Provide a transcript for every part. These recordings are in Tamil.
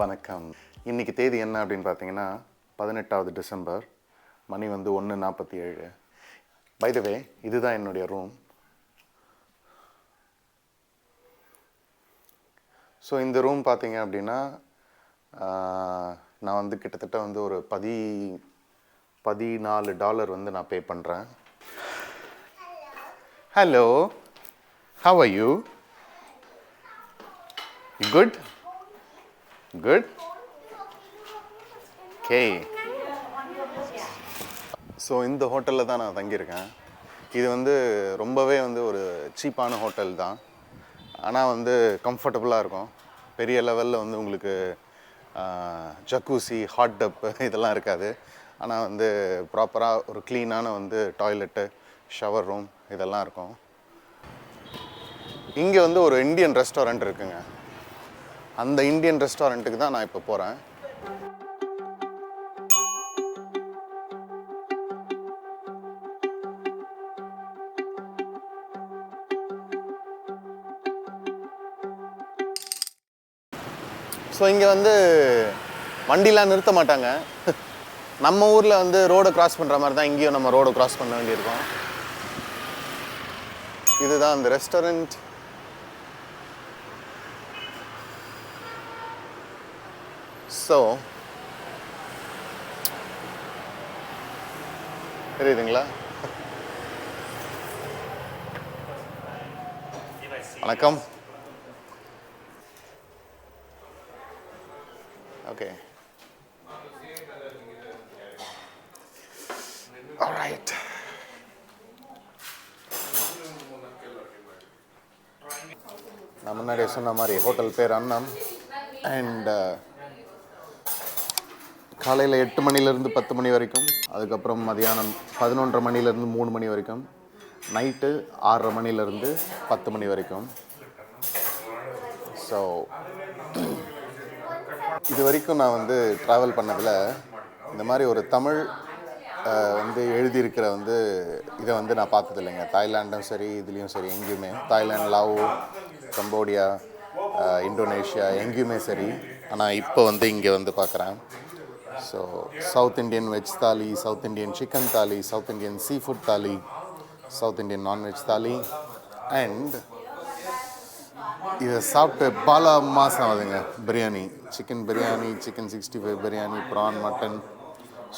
வணக்கம். இன்றைக்கி தேதி என்ன அப்படின்னு பார்த்தீங்கன்னா 18வது டிசம்பர். மணி வந்து 1:47. பை த வே, இதுதான் என்னுடைய ரூம். ஸோ இந்த ரூம் பார்த்தீங்க அப்படின்னா நான் வந்து கிட்டத்தட்ட வந்து ஒரு $14 வந்து நான் பே பண்ணுறேன். Hello, how are you? Good good. Okay. So இந்த ஹோட்டலில் தான் நான் தங்கியிருக்கேன். இது வந்து ரொம்பவே வந்து ஒரு சீப்பான ஹோட்டல் தான். ஆனால் வந்து கம்ஃபர்டபுளாக இருக்கும். பெரிய லெவலில் வந்து உங்களுக்கு ஜக்கூசி, ஹாட் டப் இதெல்லாம் இருக்காது. ஆனால் வந்து ப்ராப்பராக ஒரு க்ளீனான வந்து டாய்லெட்டு, ஷவர் ரூம் இதெல்லாம் இருக்கும். இங்கே வந்து ஒரு இந்தியன் ரெஸ்டாரண்ட் இருக்குங்க. அந்த இந்தியன் ரெஸ்டாரண்ட்டுக்கு தான் நான் இப்போ போகிறேன். ஸோ இங்கே வந்து வண்டிலாம் நிறுத்த மாட்டாங்க. நம்ம ஊரில் வந்து ரோடை கிராஸ் பண்ணுற மாதிரி தான் இங்கேயும் நம்ம ரோடை கிராஸ் பண்ண வேண்டியிருக்கோம். இதுதான் அந்த ரெஸ்டாரண்ட். ஸோ தெரியுதுங்களா? வணக்கம். Okay, alright. நான் முன்னாடியே சொன்ன மாதிரி ஹோட்டல் பேர் அன்னம். அண்ட் காலையில் 8 மணிலேருந்து 10 மணி வரைக்கும், அதுக்கப்புறம் மதியானம் 11:30 மணிலேருந்து 3 மணி வரைக்கும், நைட்டு 6:30 மணிலேருந்து 10 மணி வரைக்கும். ஸோ இது வரைக்கும் நான் வந்து ட்ராவல் பண்ணதில் இந்த மாதிரி ஒரு தமிழ் வந்து எழுதியிருக்கிற வந்து இதை வந்து நான் பார்த்தது இல்லைங்க. தாய்லாண்டும் சரி, இதுலேயும் சரி, எங்கேயுமே தாய்லாந்து, லாவோ, கம்போடியா, இந்தோனேஷியா எங்கேயுமே சரி. ஆனால் இப்போ வந்து இங்கே வந்து பார்க்குறேன். So south Indian veg thali, south Indian chicken thali, south Indian sea food thali, south Indian non veg thali. And இதை சாப்பிட்டு பல மாதம் ஆகுதுங்க. Biryani, chicken biryani, chicken 65 biryani, prawn, mutton.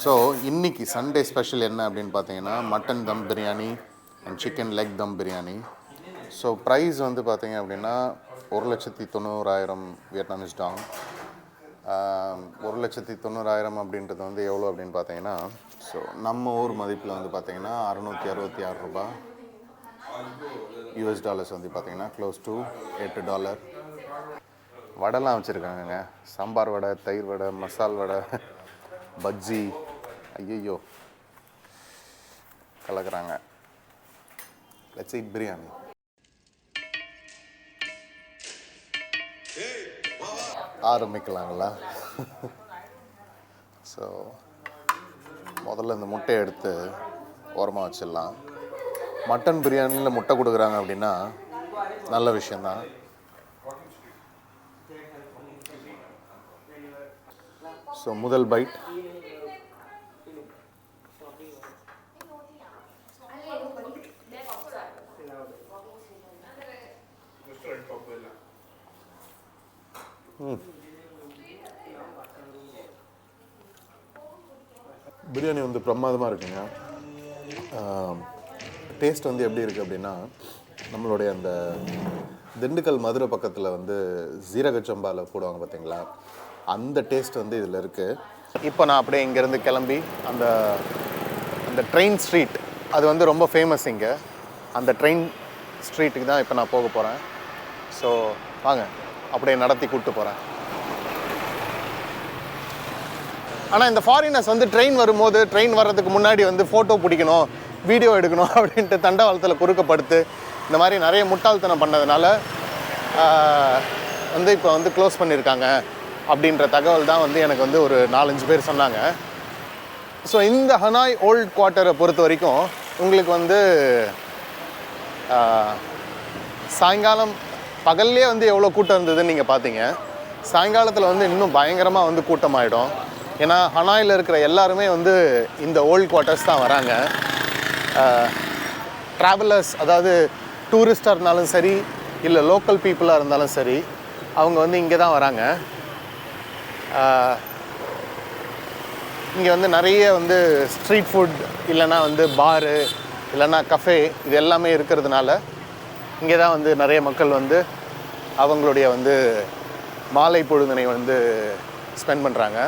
So இன்றைக்கி சண்டே ஸ்பெஷல் என்ன அப்படின்னு பார்த்தீங்கன்னா mutton dum biryani and chicken leg dum biryani. So price வந்து பார்த்தீங்க அப்படின்னா 1,90,000 வியட்நாமிஸ் டாங். 1,90,000 அப்படின்றது வந்து எவ்வளோ அப்படின்னு பார்த்தீங்கன்னா, ஸோ நம்ம ஊர் மதிப்பில் வந்து பார்த்தீங்கன்னா $666 US டாலர்ஸ் வந்து பார்த்தீங்கன்னா க்ளோஸ் டு $8. வடைலாம் வச்சுருக்காங்கங்க. சாம்பார் வடை, தயிர் வடை, மசால் வடை, பஜ்ஜி. ஐயோ கலக்கிறாங்க. Let's eat biryani. ஆரம்பிக்கலாங்களா? ஸோ முதல்ல இந்த முட்டையை எடுத்து ஓரமாக வச்சிடலாம். மட்டன் பிரியாணியில் முட்டை கொடுக்குறாங்க அப்படின்னா நல்ல விஷயந்தான். ஸோ முதல் பைட். பிரியாணி வந்து பிரமாதமாக இருக்குங்க. டேஸ்ட் வந்து எப்படி இருக்குது அப்படின்னா, நம்மளுடைய அந்த திண்டுக்கல் மதுரை பக்கத்தில் வந்து ஜீரகச்சம்பாவில் போடுவாங்க பார்த்தீங்களா, அந்த டேஸ்ட் வந்து இதில் இருக்குது. இப்போ நான் அப்படியே இங்கேருந்து கிளம்பி அந்த ட்ரெயின் ஸ்ட்ரீட், அது வந்து ரொம்ப ஃபேமஸ் இங்கே. அந்த ட்ரெயின் ஸ்ட்ரீட்டுக்கு தான் இப்போ நான் போக போகிறேன். ஸோ வாங்க அப்படியே நடத்தி கூப்பிட்டு போகிறேன். ஆனால் இந்த ஃபாரினர்ஸ் வந்து ட்ரெயின் வரும்போது, ட்ரெயின் வர்றதுக்கு முன்னாடி வந்து ஃபோட்டோ பிடிக்கணும், வீடியோ எடுக்கணும் அப்படின்ட்டு தண்டவாளத்தில் குறுக்கப்படுத்து இந்த மாதிரி நிறைய முட்டாள்தனம் பண்ணதுனால வந்து இப்போ வந்து க்ளோஸ் பண்ணியிருக்காங்க அப்படின்ற தகவல் தான் வந்து எனக்கு வந்து ஒரு 4-5 பேர் சொன்னாங்க. ஸோ இந்த ஹனாய் ஓல்ட் குவார்ட்டரை பொறுத்த வரைக்கும் உங்களுக்கு வந்து சாயங்காலம் பகல்லே வந்து எவ்வளோ கூட்டம் இருந்ததுன்னு நீங்கள் பார்த்தீங்க. சாயங்காலத்தில் வந்து இன்னும் பயங்கரமாக வந்து கூட்டமாயிடும். ஏன்னா ஹனாயில் இருக்கிற எல்லாருமே வந்து இந்த ஓல்ட் குவார்ட்டர்ஸ் தான் வராங்க. ட்ராவலர்ஸ், அதாவது டூரிஸ்டாக இருந்தாலும் சரி இல்லை லோக்கல் பீப்புளாக இருந்தாலும் சரி, அவங்க வந்து இங்கே தான் வராங்க. இங்கே வந்து நிறைய வந்து ஸ்ட்ரீட் ஃபுட் இல்லைன்னா வந்து பாரு இல்லைன்னா கஃபே இது எல்லாமே இருக்கிறதுனால இங்கே தான் வந்து நிறைய மக்கள் வந்து அவங்களுடைய வந்து மாலை பொழுதினை வந்து ஸ்பெண்ட் பண்ணுறாங்க.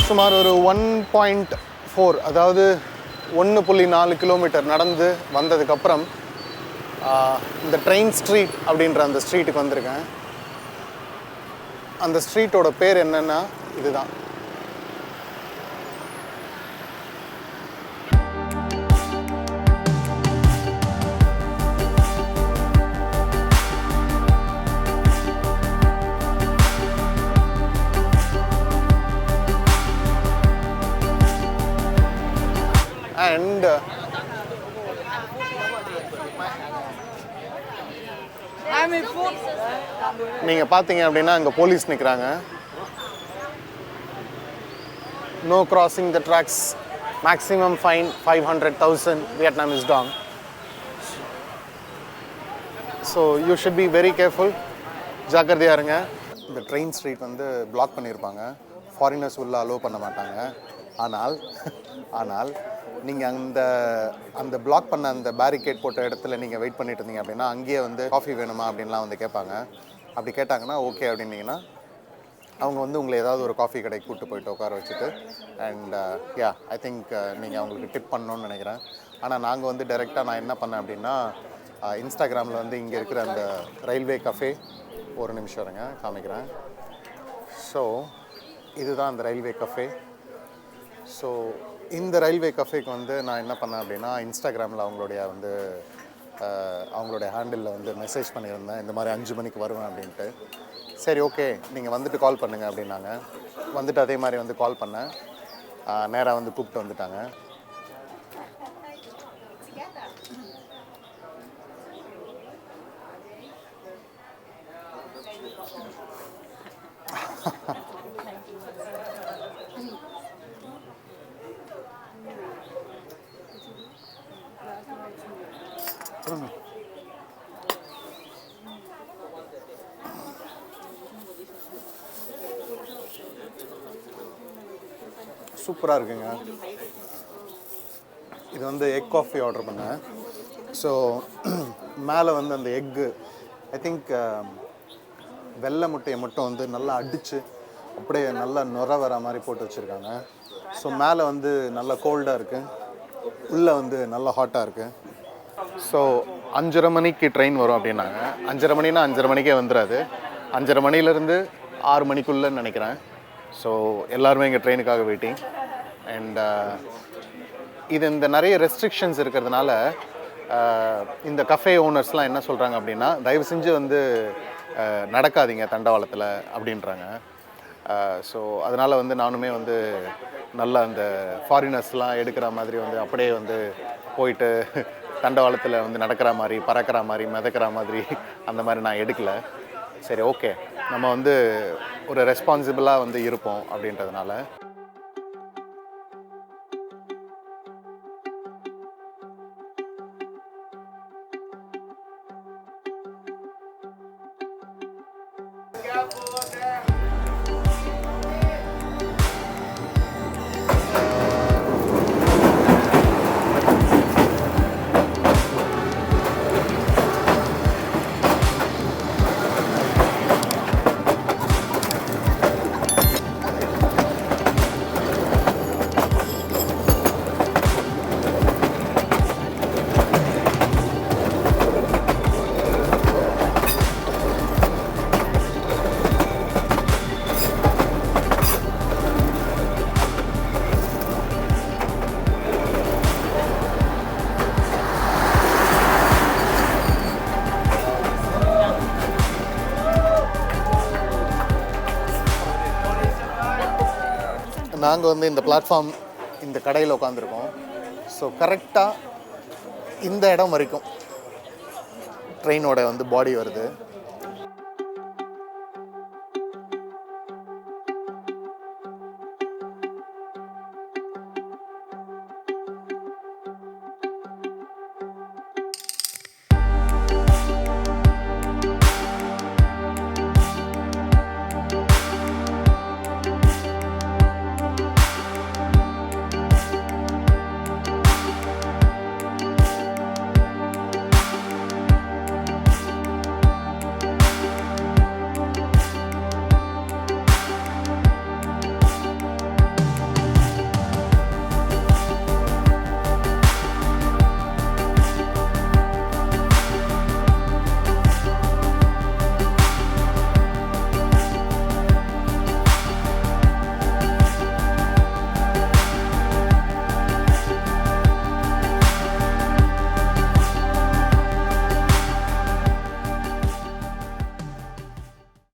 சுமார் ஒரு 1.4 அதாவது 1.4 கிலோமீட்டர் நடந்து வந்ததுக்கப்புறம் இந்த ட்ரெயின் ஸ்ட்ரீட் அப்படின்ற அந்த ஸ்ட்ரீட்டுக்கு வந்திருக்கேன். அந்த ஸ்ட்ரீட்டோட பேர் என்னன்னா இதுதான். அண்ட் நீங்கள் பார்த்தீங்க அப்படின்னா அங்கே போலீஸ் நிற்கிறாங்க. No crossing the tracks, maximum fine 500,000 Vietnamese dong. So you should be very careful, ஜாக்கிரதையாக இருங்க. இந்த ட்ரெயின் ஸ்ட்ரீட் வந்து பிளாக் பண்ணியிருப்பாங்க, ஃபாரினர்ஸ் உள்ள அலோவ் பண்ண மாட்டாங்க. ஆனால் நீங்கள் அந்த பிளாக் பண்ண அந்த பேரிகேட் போட்ட இடத்துல நீங்கள் வெயிட் பண்ணிட்டு இருந்தீங்க அப்படின்னா அங்கேயே வந்து காஃபி வேணுமா அப்படின்லாம் வந்து கேட்பாங்க. அப்படி கேட்டாங்கன்னா ஓகே அப்படின்னீங்கன்னா அவங்க வந்து உங்களை ஏதாவது ஒரு காஃபி கடைக்கு கூப்பிட்டு போயிட்டு உட்கார வச்சுட்டு அண்ட் ஐ திங்க் நீங்கள் அவங்களுக்கு டிப் பண்ணணும்னு நினைக்கிறேன். ஆனால் நாங்கள் வந்து டைரெக்டாக நான் என்ன பண்ணேன் அப்படின்னா இன்ஸ்டாகிராமில் வந்து இங்கே இருக்கிற அந்த ரயில்வே கஃபே, ஒரு நிமிஷம் இருங்க காமிக்கிறேன். ஸோ இதுதான் அந்த ரயில்வே கஃபே. ஸோ இந்த ரயில்வே கஃபேக்கு வந்து நான் என்ன பண்ணேன் அப்படின்னா இன்ஸ்டாகிராமில் அவங்களுடைய ஹேண்டிலில் வந்து மெசேஜ் பண்ணியிருந்தேன், இந்த மாதிரி 5 மணிக்கு வருவேன் அப்படின்ட்டு. சரி ஓகே நீங்கள் வந்துட்டு கால் பண்ணுங்கள் அப்படின்னாங்க. வந்துட்டு அதே மாதிரி வந்து கால் பண்ணேன், நேராக வந்து கூப்பிட்டு வந்துட்டாங்க. சூப்பராக இருக்குங்க. இது வந்து எக் காஃபி ஆர்டர் பண்ணேன். ஸோ மேலே வந்து அந்த எக்கு ஐ திங்க் வெள்ளை முட்டையை மட்டும் வந்து நல்லா அடித்து அப்படியே நல்லா நுர வர மாதிரி போட்டு வச்சுருக்காங்க. ஸோ மேலே வந்து நல்லா கோல்டாக இருக்குது, உள்ளே வந்து நல்லா ஹாட்டாக இருக்குது. ஸோ 5:30 மணிக்கு ட்ரெயின் வரும் அப்படின்னாங்க. 5:30 மணினா 5:30 மணிக்கே வந்துடாது, 5:30 மணிலேருந்து 6 மணிக்குள்ளேன்னு நினைக்கிறேன். ஸோ எல்லாருமே இங்கே ட்ரெயினுக்காக வெயிட்டிங். அண்ட் இந்த நிறைய ரெஸ்ட்ரிக்ஷன்ஸ் இருக்கிறதுனால இந்த கஃபே ஓனர்ஸ்லாம் என்ன சொல்கிறாங்க அப்படின்னா தயவு செஞ்சு வந்து நடக்காதீங்க தண்டவாளத்தில் அப்படின்றாங்க. ஸோ அதனால் வந்து நானுமே வந்து நல்லா அந்த ஃபாரினர்ஸ்லாம் எடுக்கிற மாதிரி வந்து அப்படியே வந்து போயிட்டு தண்டவாளத்தில் வந்து நடக்கிற மாதிரி, பறக்கிற மாதிரி, மிதக்கிற மாதிரி அந்த மாதிரி நான் எடுக்கலை. சரி ஓகே நம்ம வந்து ஒரு ரெஸ்பான்சிபிளாக வந்து இருப்போம் அப்படின்றதுனால. நாங்கள் வந்து இந்த பிளாட்ஃபார்ம் இந்த கடையில் உட்காந்துருக்கோம். ஸோ கரெக்டாக இந்த இடம் வரைக்கும் ட்ரெயினோட வந்து பாடி வருது.